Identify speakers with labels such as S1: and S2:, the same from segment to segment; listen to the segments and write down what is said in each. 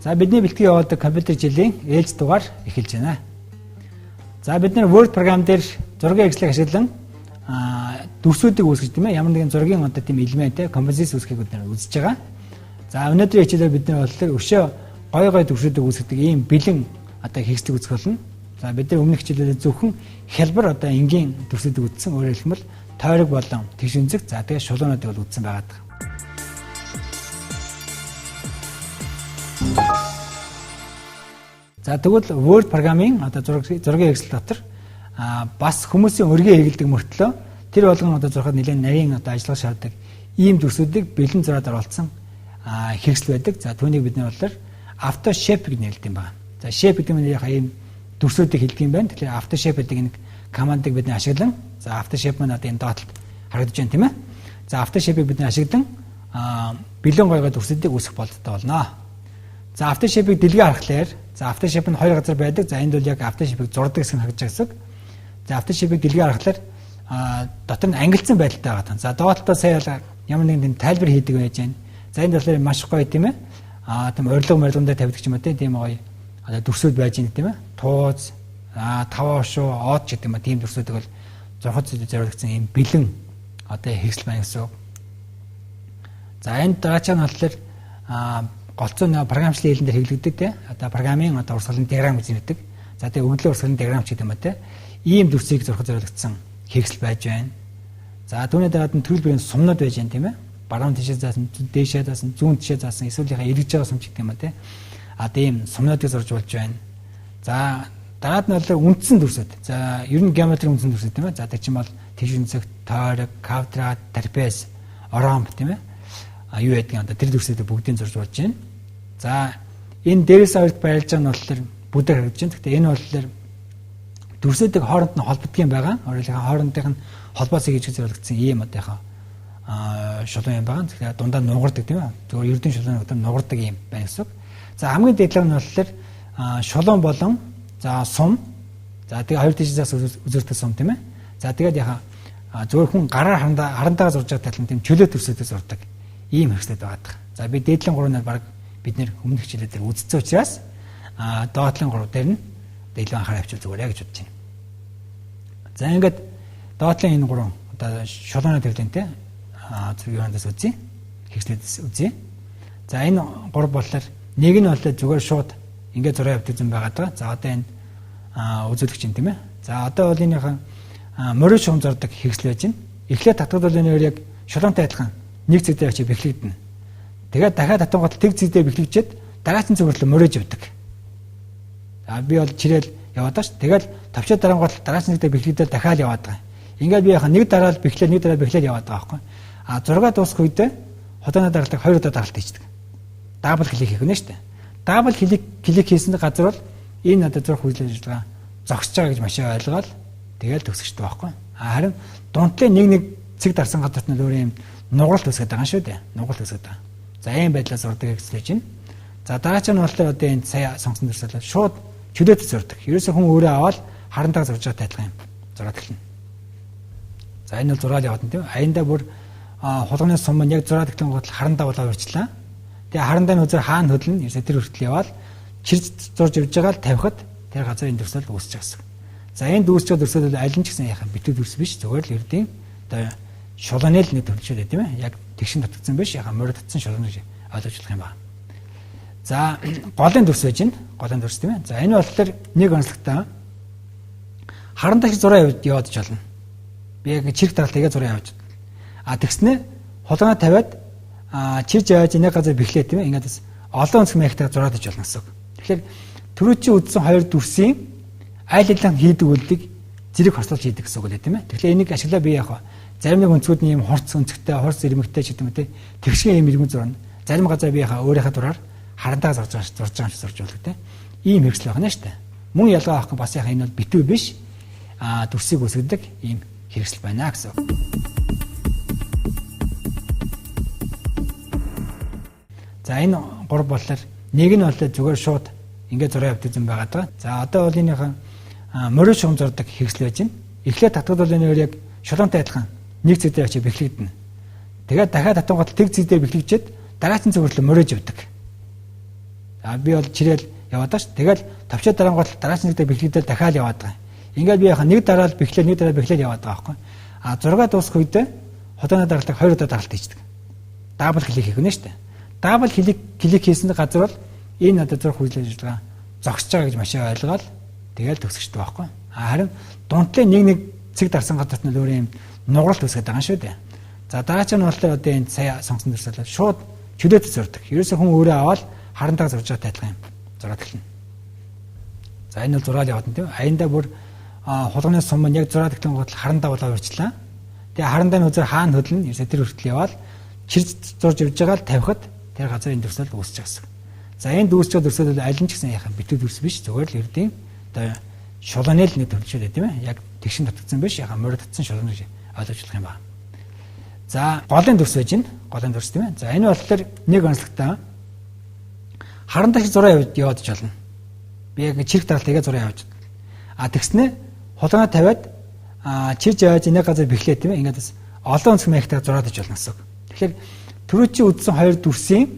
S1: За бидний бэлтгэн явуулдаг компьютер жилийн ээлж дугаар эхэлж байна. За бид нар Word програм дээр зургийн ажлыг ашиглан дүрсүүдийг үүсгэж тийм ээ ямар нэгэн зургийн одоо тийм элементтэй композиц үүсгэхийг бид нар үзэж байгаа. За өнөөдрийн хичээлээр бид нар болохоор өшөө гой дүрсүүдийг үүсгэдэг ийм бэлэн одоо хэрэгслийг үүсгэх болно. За бид нар өмнөх хичээлээр зөвхөн хялбар одоо энгийн дүрсүүдийг үзсэн. Өөрөөр хэлбэл тойрог болон тэгш үнцэг за тэгээ шулуунуудыг бол үзсэн байгаа. За тэгвэл Word програмын одоо зургийн хэрэгсэл дотор бас хүмүүсийн өргөн хэрэгэлдэг мөртлөө тэр болгон одоо зурхад нэлээд нарийн одоо ажиллах шаарддаг ийм дүрсүүдийг бэлэн зураад оруулсан хэрэгсэл байдаг. За түүнийг бид нар болохоор AutoShape гэж нэрлэдэг юм байна. За Shape гэдэг нь яг ийм дүрсүүдийг хэлдэг юм байна. Тэгэхээр AutoShape гэдэг нэг командыг бид ашиглан за AutoShape маань одоо энэ доотлолд харагдаж байна тийм ээ. За AutoShape-ыг бид ашиглан бэлэн гой дүрсүүдийг үүсгэх бололтой болно. За AutoShape-ыг дэлгээ харахаар за AutoShape нь хоёр газар байдаг. За энд бол яг AutoShape-ыг зурдаг хэсэг нь харагдаж байгаа гэсэн. За AutoShape-ыг дэлгээ харахаар дотор нь ангилсан байдалтай байгаа. За доотлолтоо сая ямар нэгэн тайлбар хийдэг байж байна. За энд болохоор маш гоё тийм ээ. Тийм урилга морилгондоо тавьдаг юм аа тийм гоё одоо дүрсүүд байж байна тийм ээ. Тууз, таваашуу, од гэдэг юм аа тийм дүрсүүдийг бол зурхад зориулагдсан юм бэлэн одоо хэрэгсэл байна гэсэн. За энэ даачаа нь болохоор голцоо програмчлалын хэлэн дээр хэвлэгддэг тийм одоо програмын одоо урсгалын диаграм гэж нэрлэдэг. За тэгээ өгнөлөө урсгалын диаграм ч гэдэг юм аа тийм ийм дүрсийг зурхад зориулагдсан хэрэгсэл байж байна. За түүний дараад нь төрөл бүрийн сумнууд байж байна тийм ээ. Баруун тишээ заасан, дээшээ заасан, зүүн тишээ заасан, эсвэл эргэж байгаа сум ч гэдэг юм аа тийм. Тийм сумнуудыг зурж болж байна. За дараад нь бол үндсэн дүрсүүд. За ер нь геометрийн үндсэн дүрсүүд тийм ээ. За тэр чинь бол тийш үнцэг, тойрог, квадрат, трапез, ромб тийм ээ. Юу гэдэг одоо тэр дүрсүүдийг бүгдийг зурж болж байна. За энэ дээрээс хоёрт байрлаж байгаа нь болохоор бүдээр харагдаж байна. Гэхдээ энэ болохоор дүрсүүдийг хооронд нь холбогдох юм байгаа. Өөрөлдөө хоорондынх нь холбоосыг хийж зориулагдсан ийм одоо шулуун юм байгаа. Тэгэхээр дундаа нугардаг тийм ээ. Зөвхөн ердийн шулуун гэдэг нь нугардаг юм байна гэсэн. За хамгийн дээдлэг нь болохоор шулуун болон за сум. За тэгээ хоёр тишээс үзэрдэг сум тийм ээ. За тэгээд зөвхөн хүн гараар харандаа зурж байгаа талын тийм чөлөө дүрсүүдийг зурдаг ийм хэрэгслээд байгаа. За би дээдлийн 3-аар баг бид нэр өмнөх хичээлээр дээр үзсэн учраас доотлын 3 дээр нь илүү анхаарал авчвал зүгээр гэж бодож байна. За ингээд доотлын энэ 3 одоо шулуунаа төвлөнтэй зүгээрээс үзье. Хэрэгслээс үзье. За энэ 3 болохоор нэг нь бол зүгээр шууд ингээд зураг авдаг юм байгаа. За одоо энэ үзүүлэгч юм тийм ээ. За одоо бол энийхэн морин шугам зурдаг хэрэгсэл байж байна. Эхлээд татгал бол энэ яг шулуунтай адилхан нэг зэг дээр очиж бэхлэгдэнэ. Тэгээд дахиад татангууд тэг зэг дээр бэхлэгчээд дараагийн зөвөрлө мөрөөж явдаг. За би бол чирээл яваад тааш. Тэгэл тавчаа дарангууд дараагийн зэг дээр бэхлэгдэл дахиад яваад байгаа. Ингээд би нэг дараа бэхлээд яваад байгаа байхгүй. 6 дуусах үедээ хотооны дараалтыг 2 удаа дараалт хийдэг. Дабл клик хийх нь шүү дээ. Дабл клик хийсэн газар бол энэ одоо зурх үйл ажиллагаа зогсож байгаа гэж маш ойлгоод тэгэл төгсөжтэй байхгүй. Харин дунтлын нэг цэг дарсан газарт нь өөр юм нугаралт үсгээд байгаа шүү дээ. Нугаралт үсгээд байгаа. За ийм байдлаар зурдаг хэрэгслэж байна. За дараа нь болохоор одоо энэ сая сонгосон дүрсэл шууд чөлөөт зурдаг. Ерөөсөө хүн өөрөө аваад харантаа зурж байгаа тайлбар юм. Зураад эхэлнэ. За энэ бол зураад яваад тийм. Аяндаа бүр хулганы сум нь яг зураад эхлэн гол харандаа болоо урьчлаа. Тэгээ харандааны үзэр хаана хөдлөн ерөөсөө тэр хүртэл яваад чирж зурж явж байгаа л тавихад тэр газрын дүрсэл үүсэж байгаа. За энэ дүүсч дүрсэл бол аль нь ч гэсэн яхаа битүү дүрс биш. Зүгээр л ердийн одоо шулуунэл нэг төвлөшөөд тийм ээ. Яг тэгшин татгдсан биш. Яхаа морь татсан шулуун гэж ойлгож болох юм байна. За голын дүрс байж байна. Голын дүрс тийм ээ. За энэ болохоор нэг онцлогтой харандаа шиг зураг яваад ч болно. Би яг чирэг дараалтайгаа зураг явуулж. Тэгснэ хулгана тавиад чирж явж нэг газар бэхлээ тийм ээ. Ингээд олон онцгой маягтай зураад иж болно гэсэн. Тэгэхээр түрүү чи үдсэн хоёр дүрсийн айл алан хийдэг үйлдэл зэрэг хослуулж хийдэг гэсэн үг лээ тийм ээ. Тэгэхээр энийг ашиглаа би яг зарим нэг өнцгүүд нь юм хорц өнцгтэй, хорц ирмэгтэй ч гэдэг юм те. Тэгшгээ юм ирмэг зурна. Зарим газар би өөрийнхөө дураар харандаа зурж байгаа юм зурж болдог те. Ийм хэрэгсэл байна шүү дээ. Мөн ялгаа авах бас яхаа энэ бол битүү биш. Дүрсийг үсгдэг ийм хэрэгсэл байна гэсэн. За энэ 3 болохоор нэг нь бол зүгээр шууд ингээд зураг авдаг юм байгаа даа. За одоо бол энийхэн морин шугам зурдаг хэрэгсэл байж байна. Эхлээд татгал бол энэ яг шулуунтай адилхан нэг зэг дээр очиж бэхлэгдэнэ. Тэгээд дахиад татангууд тэг зэг дээр бэхлэгчээд дараагийн зөвөрлө мөрөөж явдаг. Би бол чирээл яваад байгаа ш. Тэгэл товчоо дарангуут дараач нэгдээ бэхлэхдээ дахиад яваад байгаа. Ингээд би яхаа нэг дараал бэхлээд яваад байгаа байхгүй. 6 дуусах үедээ хотооны дараалтыг 2 удаа дараалт хийдэг. Дабл клик хийх нь шүү дээ. Дабл клик хийсэн газар бол энэ одоо зурх хүлээж байгаа зогсож байгаа гэж маш ойлгоод тэгэл төгсгчтэй байхгүй. Харин дунтлын нэг цэг дарсан газарт нь өөр юм нугаралт үүсгэж байгаа шүү дээ. За дараач нь болохоор одоо энэ сая сонгосон дурсалаа шууд чөлөөт зурдаг. Ерөөсөө хүн өөрөө аваад харантаа зурж байгаа тайлхан юм. Зураад эхэлнэ. За энэ бол зураад яваад нь тийм. Аяндаа бүр хулганы сум нь яг зураад эхлэн гол харандаа болоо урьчлаа. Тэгээ харандааны үзэр хаана хөдлөн ерөөсөө тэр хүртэл яваад чирж зурж явж байгаа л тавихад тэр газар энэ дурсал үүсэж байгаа. За энэ дүүсчүүд дурсал аль нь ч гэсэн яхаа битүү дүүс биш. Зүгээр л ердийн одоо шулуунэл нэг төлөвшөөд тийм ээ. Яг тэгшин татгдсан биш. Яхаа морь татсан шулуун гэж ойлгочлох юм байна. За голын дурс байж гин. Голын дурс тийм ээ. За энэ болохоор нэг онцлогтой харандаа шиг зураа яваад ч болно. Би яг чирэг дараалтайгаа зураа явуулж. Тэгснэ хулгана тавиад чирж явж нэг газар бэхлээ тийм ээ. Ингээд бас олон өнцг маягтайгаа зураад иж болно гэсэн. Тэгэхээр түрүүчийн үдсэн хоёр дүрсийн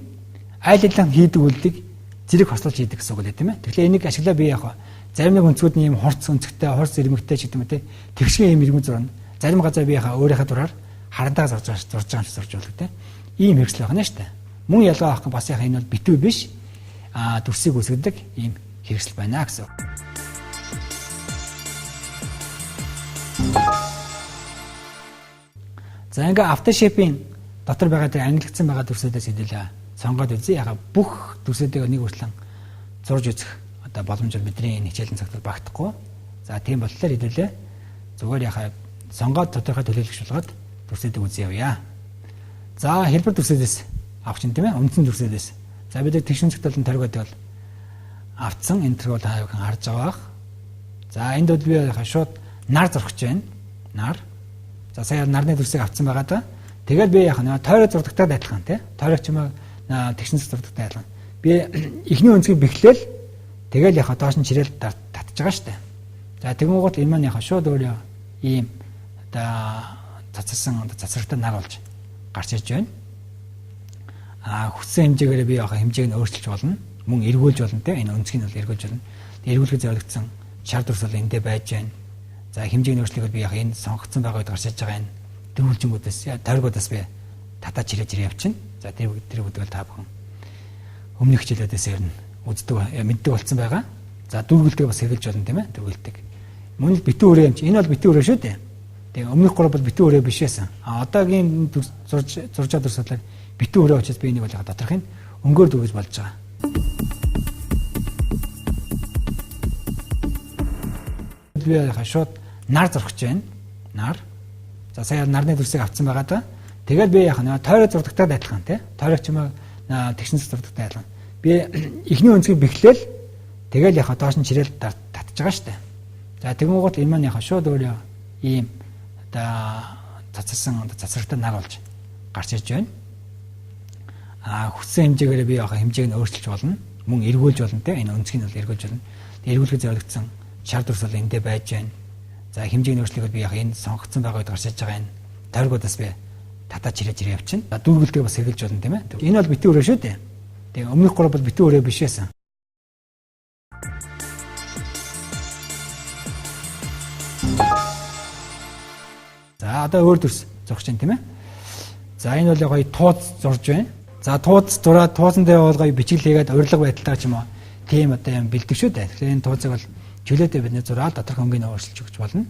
S1: айл алан хийдэг үйлдэл зэрэг хослуулж хийдэг гэсэн үг лээ тийм ээ. Тэгэхээр энийг ашиглаа би яг зарим нэг өнцгүүд нь ийм хурц өнцгтэй, хурц ирмэгтэй ч гэдэг юм те. Тэгшгийн ийм ирмэг зурна. Зарим газар би яхаа өөрийнхөө дураар харантаа зурж байгаа юм зурж болдог те. Ийм хэрэгсэл байна шүү дээ. Мөн ялгаа авах бас яхаа энэ бол битүү биш. Дүрсийг үсгдэг ийм хэрэгсэл байна гэсэн. За ингээ автошипийн дотор байгаа тэр ангилагдсан байгаа дүрсүүдээс хэдүүлээ сонгоод үзье. Яга бүх дүрсүүдийг нэг хүртлэн зурж үзэх одоо боломж бидний энэ хичээлийн цагт багтахгүй. За тийм болохоор хэдүүлээ зүгээр яхаа сонгоод тодорхой төлөвлөгч болгоод дүрсүүдийг үзье явъя. За хэлбэр дүрсүүдээс авах чинь тийм ээ үндсэн дүрсүүдээс. За бид тэгшин цагт болон таригод бол автсан энэ төрөл хаавыг харж байгаа. За энд бол би яхаа шууд нар зурхаж байна. Нар. За сая нарны дүрсийг авсан байгаа да. Тэгэл би яах нь тойрог зурдагтай адилхан тий. Тойрог ч юм уу тэгшин зурдагтай адилхан. Би эхний өнцгийг бэхлээл тэгэл яхаа доош нь чирээл татж байгаа штэ. За тэгмгоот энэ маань яхаа шууд өөрөө ийм одоо цацрагтай нар болж гарч ирж байна. Хүссэн хэмжээгээр би яхаа хэмжээг нь өөрчилж болно. Мөн эргүүлж болно тий. Энэ өнцгийг нь бол эргүүлж болно. Эргүүлэхэд зориулагдсан шар дүрс бол эндээ байж байна. За хэмжээний өөрчлөлөөр би яг энэ сонгогдсон байгаа үед гарч иж байгаа энэ дөрвөлжингүүдээс тойргуудаас би татаж чирэж явчихна. За тэр үдгэл та бүхэн өмнөх хичээлүүдээс ярина үздэг мэддэг болсон байгаа. За дөрвөлтийг бас хэрэгжилж болно тийм ээ дөрвөлтийг. Мөн л битүү өрөө юм чи энэ бол битүү өрөө шүү дээ. Тэгээ өмнөх гурав бол битүү өрөө биш байсан. Одоогийн зуржаа дүрслэлээр битүү өрөө учраас би энийг бол яг доторх нь өнгөөр дүүгэж болж байгаа. Би яхаа шууд нар зурхаж байна. Нар. За сая нарны дүрсийг авсан байгаа да. Тэгэл би яхаа тойрог зурдагтай адилхан тий. Тойрог ч юм уу тэгшин зурдагтай адилхан. Би эхний өнцгийг бэхлээл тэгэл яхаа доош нь чирээл татж байгаа штэ. За тэгмгоот энэ маань яхаа шууд өөрөө ийм одоо цацрагтай нар болж гарч ирж байна. Хүссэн хэмжээгээр би яхаа хэмжээг нь өөрчилж болно. Мөн эргүүлж болно тий. Энэ өнцгийг нь бол эргүүлж болно. Эргүүлэхэд зориулагдсан шар дүрс бол эндээ байж байна. За хэмжээний өөрчлөлөөр би яг энэ сонгогдсон байгаа үед гарч иж байгаа энэ тойргуудаас би татаж чирэж явчихна. За дүүргэлтээ бас хэрэгжилж болно тийм ээ. Энэ бол битүү өрөө шүү дээ. Тэгээ өмнөх гурав бол битүү өрөө биш байсан. За одоо өөр дүрс зурж байна тийм ээ. За энэ бол гоё тууз зурж байна. За тууз зураад туузан дээр бол гоё бичиглээгээд урилга байдалтай ч юм уу тийм одоо юм бэлдэг шүү дээ. Тэгэхээр энэ туузыг бол чөлөөтэй бидний зураад доторх өнгийг өөрчилж өгч болно.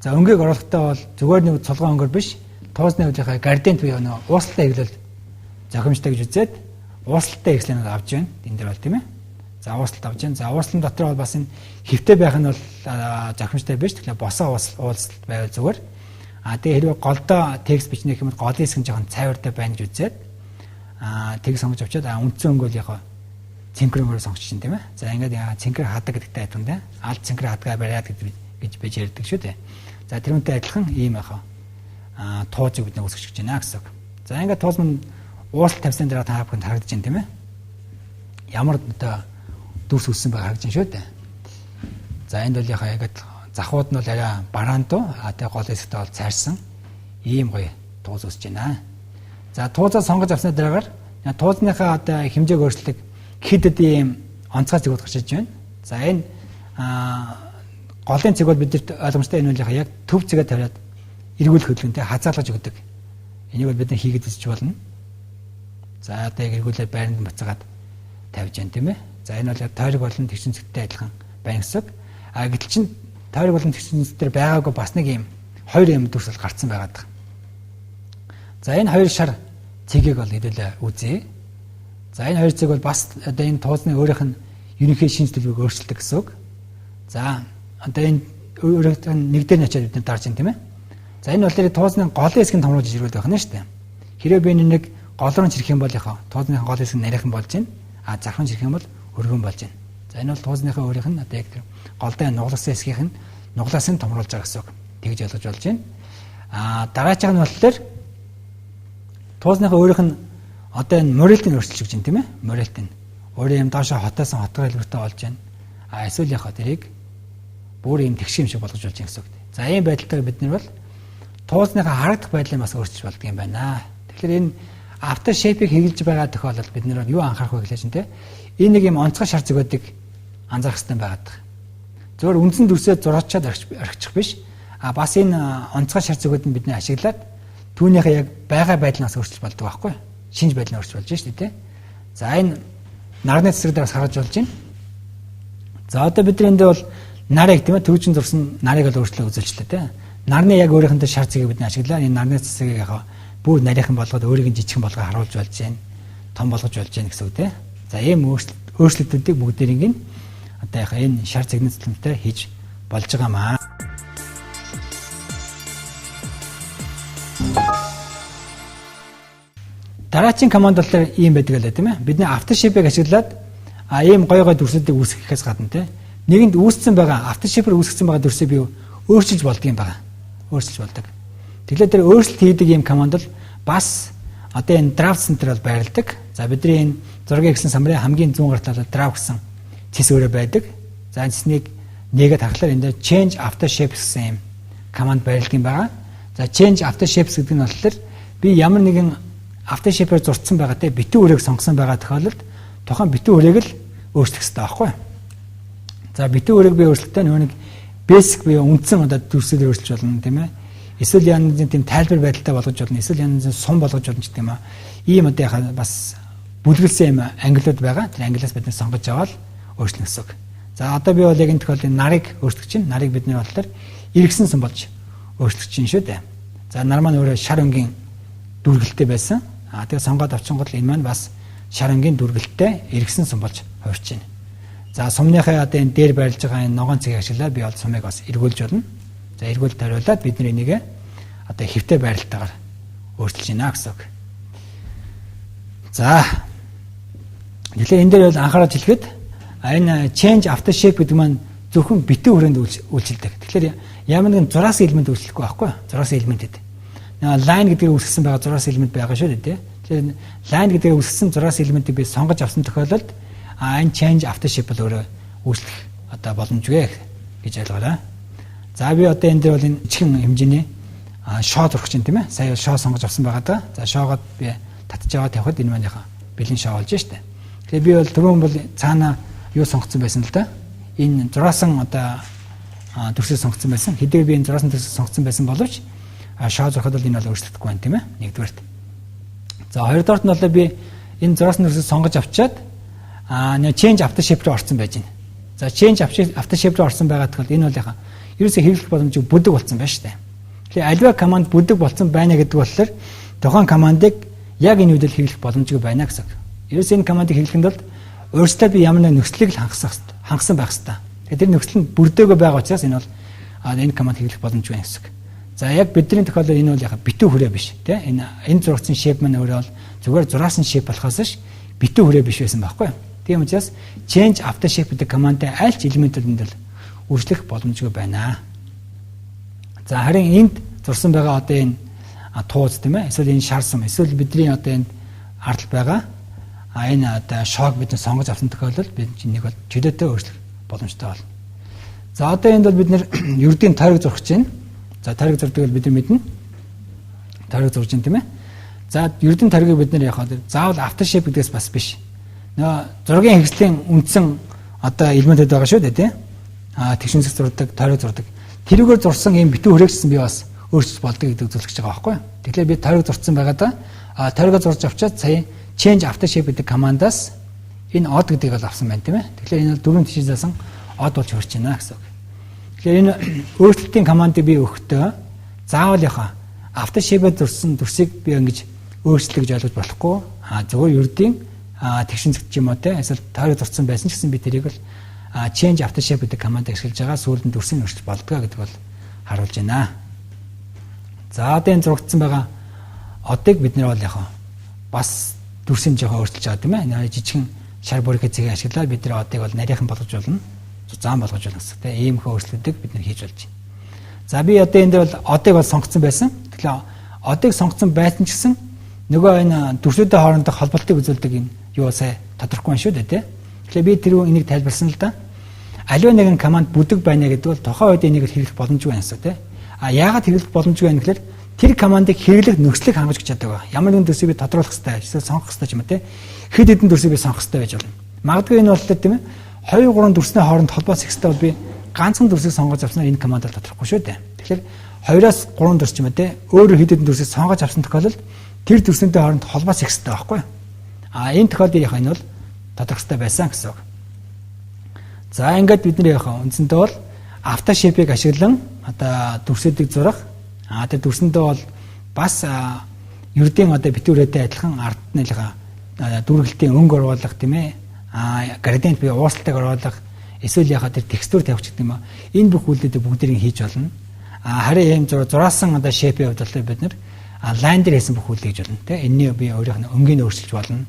S1: За өнгийг оруулахдаа бол зүгээр нэг цолгоо өнгөр биш. Туузны үеийнхээ градиент буюу ууслалтай хэвлэл зохимжтой гэж үзээд ууслалтай хэвлэлийг авч байна. Энд дээр бол тийм ээ. За ууслалт авч байна. За ууслалт дотор бол бас энэ хэвтэй байх нь бол зохимжтой биш. Тэгэхээр босоо ууслалт байвал зүгээр. Тэгээ хэрвээ голдоо текст бичнэх юм бол голын хэсэг нь жоохон цайвартай байна гэж үзээд тийг сонгож авчаад үндсэн өнгө бол яг цэнхрээр сонгож чинь тийм ээ. За ингээд цэнхэр хадаг гэдэгтэй адилхан тийм. Алт цэнхэр хадгаа бариад гэж байж ярьдаг шүү дээ. За тэрүүнтэй адилхан ийм яхаа туузыг бид нэг үсгэж байна гэсэн. За ингээд туuz мань ууслалт тавьсан дараа та бүхэнд харагдаж байна тийм ээ. Ямар одоо дүрс үссэн байгааг харагдаж байна шүү дээ. За энд бол яхаа ингээд захууд нь бол арай бараантуу тэгээ гол хэсэгтээ бол цайрсан ийм гоё туuz үсэж байна. За туузаа сонгож авсны дараагаар туузныхаа одоо хэмжээг өөрчлөлт хэд ийм онцгой зэгүүд гарч иж байна. За энэ голын зэг бол бидэрт ойлгомжтой энэ үеийнхээ яг төв зэгээ тавиад эргүүлэх хөдөлгөөнтэй хазаалгаж өгдөг. Энийг бол бид нар хийгээд үзэж болно. За одоо яг эргүүлээд байранд буцаагаад тавьж байна тийм ээ. За энэ бол тойрог болон тэгшин зэгтэй адилхан байна гэсэн. Гэтэл чин тойрог болон тэгшин зэгтэр байгаагүй бас нэг юм хоёр юм дүрсэл гарцсан байгаад байна. За энэ хоёр шар цэгийг бол хэдүүлээ үзье. За энэ хоёр цэг бол бас одоо энэ туузны өөрийнх нь ерөнхий шинж төлөвийг өөрчилдөг гэсэн үг. За одоо энэ өөрөөр нэг дээр нь очиад бид нар дарж байна тийм ээ. За энэ бол туузны голын хэсгийг томруулж ирүүлдэг байна шүү дээ. Хэрэв би нэг гол руу чирэх юм бол яхаа туузны гол хэсэг нарийнхан болж байна. Зархан чирэх юм бол өргөн болж байна. За энэ бол туузныхаа өөрийнх нь одоо яг голдоо нугласан хэсгийнх нь нуглаас нь томруулж байгаа гэсэн үг. Тэгж ойлгож болж байна. Дараачих нь болохоор туузныхаа өөрийнх нь одоо энэ морилтыг өөрчилж өгч байна тийм ээ. Морилт нь өөрөө юм доошо хотоосон хотгор хэлбэртэй болж байна. Эсвэл яхаа тэрийг бүр юм тэгш юм шиг болгож болж байна гэсэн үг. За ийм байдалтайгаар бид нар бол туузныхаа харагдах байдлыг бас өөрчилж болдог юм байна. Тэгэхээр энэ after shape-ийг хэрэгжилж байгаа тохиолдолд бид нар юу анхаарах вэ гэхлээр чинь те энэ нэг юм онцгой шар зэгүүдийг анзаарах хэрэгтэй байгаад байна. Зөвхөн үндсэн дүрсээ зурагчаад орхичих биш. Бас энэ онцгой шар зэгүүд нь бидний ашиглаад түүнийхээ яг байгаа байдлаас өөрчилж болдог байхгүй. Шинж байдлаа өөрчилж болж шүү дээ. За энэ нарны цэцэр дээрээс харж болж байна. За одоо бид нар энд бол нарыг тийм ээ төвчин зурсан нарыг л өөрчлөө үзүүлчлээ те. Нарны яг өөрийнхөө шар зэгийг бид ашиглаа. Энэ нарны цэцгийг яг бүр нарийнхан болгоод өөрийг нь жижигхэн болгоо харуулж болж байна. Том болгож болж байна гэсэн үг те. За ийм өөрчлөлтүүдийг бүгдээрийг нь одоо яг энэ шар зэгний цэцлэмтэй хийж болж байгаамаа. Дараагийн команд бол ийм байдаг лээ тийм ээ. Бидний AfterShape-ыг ашиглаад ийм гой дүрсүүдийг үүсгэхээс гадна те нэгэнд үүссэн байгаа AfterShape-ээр үүсгэсэн байгаа дүрсээ би өөрчилж болдго юм байна. Өөрчилж болдог. Тэгэхээр тэр өөрчлөлт хийдэг ийм команд бол бас одоо энэ draft center бол байрладаг. За бидний энэ зургийг гэсэн самрын хамгийн зүүн гар талд draft гэсэн цэс өөрөө байдаг. За цэснийг нэгэд харахаар энэ change after shapes гэсэн ийм команд байрладаг юм байна. За change after shapes гэдэг нь болохоор би ямар нэгэн after shape-ээр зурцсан байгаа те битүү хүрээг сонгосон байгаа тохиолдолд тухайн битүү хүрээг л өөрчлөх хэрэгтэй байхгүй. За битүү хүрээг би өөрчлөлтөө нэг basic буюу үндсэн одоо дүрсээр өөрчилж болно тийм ээ. Эсвэл янз бүрийн тийм тайлбар байдалтай болгож болно. Эсвэл янз бүрийн сум болгож болно ч гэдэм юм. Ийм одоо яхаа бас бүлгэлсэн юм ангилууд байгаа. Тэр ангилаас бид сонгож аваад өөрчлөх гэсэн үг. За одоо би бол яг энэ тохиолдолд нарыг өөрчлөх чинь нарыг бидний болохоор эргэсэн сум болж өөрчлөх чинь шүү дээ. За нар маань өөрөө шар өнгийн дүргэлтэй байсан. Тэгээ сонгоод авчингууд энэ маань бас шар өнгийн дүргэлтэй эргэсэн сум болж хувирч байна. За сумныхаа одоо энэ дээр байрлаж байгаа энэ ногоон цэгийг ашиглаад би бол сумыг бас эргүүлж болно. За эргүүл тариулаад бид энийг одоо хэвтэй байралтайгаар өөрчилж байна гэсэн үг. За тэгэхээр энэ дээр бол анхаарал хэлэхэд энэ change after shape гэдэг маань зөвхөн битүү хүрээнд үйлчилдэг. Тэгэхээр ямар нэгэн зураас элемент үйлчлэхгүй байхгүй. Зураас элементэд. Line гэдгийг үүсгэсэн байгаа зураас элемент байгаа шүү дээ. Тэгэхээр line гэдгийг үүсгэсэн зураас элементийг би сонгож авсан тохиолдолд энэ change after shape бол өөрөө үйлчлэх одоо боломжгүй гэж ойлгоорой. За би одоо энэ дээр бол энэ чихэн хэмжээний шоо зурх чинь тийм ээ. Сая шоо сонгож авсан байгаа да. За шоогоод би татж аваад явхад энэ манийхаа бэлэн шоо болж штэ. Тэгээ би бол түрүүн бол цаана юу сонгоцсон байсан л да. Энэ зураасан одоо төрсөөр сонгоцсон байсан. Хэдийгээр би энэ зураасан төрсөөр сонгоцсон байсан боловч шоо зурхад бол энэ бол өөрчлөгдөхгүй байна тийм ээ. Нэгдүгээрт. За хоёрдугаарт нь бол би энэ зураасан төрсөөр сонгож авчаад change after shape руу орсон байж байна. За change after shape руу орсон байгаа тохиолдолд энэ бол яхаа ерөөсөө хэрэглэх боломжийг бүдэг болсон байна шүү дээ. Тэгэхээр альва команд бүдэг болсон байна гэдэг болохоор тухайн командыг яг энэ үедэл хэрэглэх боломжгүй байна гэсэн. Ерөөсөө энэ командыг хэрэглэхэд бол өөрсдөө би ямар нэг нөхцөлийг л хангасан байх хэрэгтэй. Тэгэхээр тэр нөхцөл нь бүрдээгүй байгаа учраас энэ бол энэ команд хэрэглэх боломжгүй байна гэсэн. За яг бидний тохиолдолд энэ бол яхаа битүү хүрээ биш тийм энэ зурагчсан shape маань өөрөө бол зүгээр зураасан shape болохоос ш битүү хүрээ биш байсан байхгүй. Тийм учраас change after shape гэдэг командтай аль ч элементүүд нь үржлэх боломжгүй байна. За харин энд зурсан байгаа одоо энэ тууз тийм ээ эсвэл энэ шар сум эсвэл бидний одоо энэ ардл байгаа энэ одоо шоог бид сонгож авсан тохиолдолд бид нэг бол чөлөөтэй өөрчлөх боломжтой болно. За одоо энд бол бид нэр ердийн тойрог зурх гэж байна. За тойрог зурдаг бол бид мэднэ. Тойрог зурж байна тийм ээ. За ердийн тойргийг бид нэр яхаа заавал after shape гэдгээс бас биш. зургийн хэрэгслийн үндсэн одоо элементүүд байгаа шүү дээ тий. Тэгш үнсэг зурдаг, тойрог зурдаг. Тэрүүгээр зурсан ийм битүү хүрээгчсэн би бас өөрчлөж болдог гэдэг зөвлөж байгаа байхгүй юу. Тэгэхээр би тойрог зурцсан байгаадаа тойрогоо зурж авчаад сая change after shape гэдэг командаас энэ odd гэдгийг бол авсан байна тийм ээ. Тэгэхээр энэ бол дөрвөн тишээ заасан odd болж хурж байна гэсэн үг. Тэгэхээр энэ өөрчлөлтийн командыг би өгөхдөө заавал яхаа after shape зурсан төрсийг би ингэж өөрчлөлт гэж ойлгож болохгүй. Зөвхөн ердийн тэгшин зэгч юм уу те эсвэл тойрог зурцсан байсан ч гэсэн би тэрийг бол change after shape гэдэг командыг ашиглаж байгаа сүүлд нь төрсийг өөрчлөж болдгоо гэдэг бол харуулж байна. За одоо энэ зурагдсан байгаа одыг бид нэр бол яхаа бас дүрсийн жоохон өөрчилж байгаа тийм ээ. Жижигхэн шар бүрийн зэгийг ашиглаад бид нэр одыг бол нарийнхан болгож болно. Зузаан болгож болно гэсэн тийм ийм их өөрчлөлтүүдийг бид нэр хийж болж байна. За би одоо энэ дээр бол одыг бол сонгоцсон байсан. Тэгэхээр одыг сонгоцсон байсан ч гэсэн нөгөө энэ дүрслүүдийн хоорондох холболтыг үзүүлдэг энэ юу сая тодорхой байна шүү дээ тийм. Тэгэхээр би тэр энийг тайлбарсан л да. Аливаа нэгэн команд бүдэг байна гэдэг бол тухайн үед энийг хэрэглэх боломжгүй байна гэсэн тийм. Яагаад хэрэглэх боломжгүй байна гэхээр тэр командыг хэрэглэх нөхцөлийг хангаж чаддаг ба. Ямар нэгэн дүрсийг би тодруулах хэрэгтэй, эсвэл сонгох хэрэгтэй юм те. Хэд хэдэн дүрсийг би сонгох хэрэгтэй байж болно. Магадгүй энэ бол тийм ээ. 2-3 дүрсний хооронд холбоос ихтэй бол би ганцхан дүрсийг сонгож авснаар энэ командаар тодорхохгүй шүү дээ. Тэгэхээр 2-3 дүрс ч юм те. Өөр хэд хэдэн дүрсийг сонгож авсан тохиолдолд тэр дүрснийтэй хооронд холбоос ихтэй байхгүй. Энэ тохиолдолд яах нь бол тодорхой байсан гэсэн үг. За ингээд бид нэр яах вэ? Үндсэндээ бол after shape-ийг ашиглан одоо дүрсүүдийг зурах. Тэр дүрсэндээ бол бас ердийн одоо битүүрээтэй адилхан ард нь дүүргэлтийн өнгө оруулах тийм ээ. Градиент бие ууслалтыг оруулах эсвэл яхаа тэр текстур тавьчих гэдэг юм аа. Энэ бүх үйлдэлүүдийг бүгдийг хийж болно. Харин ийм зураасан одоо shape-ийн хувьд бол бид нэр line дээр хийсэн бүх үйлдэл гэж болно тийм ээ. Энэний би өөрийнх нь өнгийг өөрчилж болно.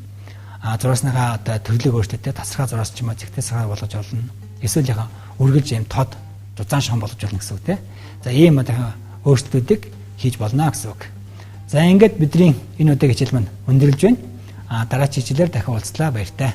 S1: Зураасныхаа одоо төрлийг өөрчлөлттэй тасархаа зураас ч юм уу зэгтээсээ болгож болно. Эсвэл яхаа үргэлж ийм тод зузаан шохон болгож болно гэсэн үг тийм. За ийм одоо өөрчлөлтүүдийг хийж болно гэсэн үг. За ингээд бидний энэ удаагийн хичээл маань өндөрлж байна. Дараагийн хичээлээр дахин уулзлаа баяртай.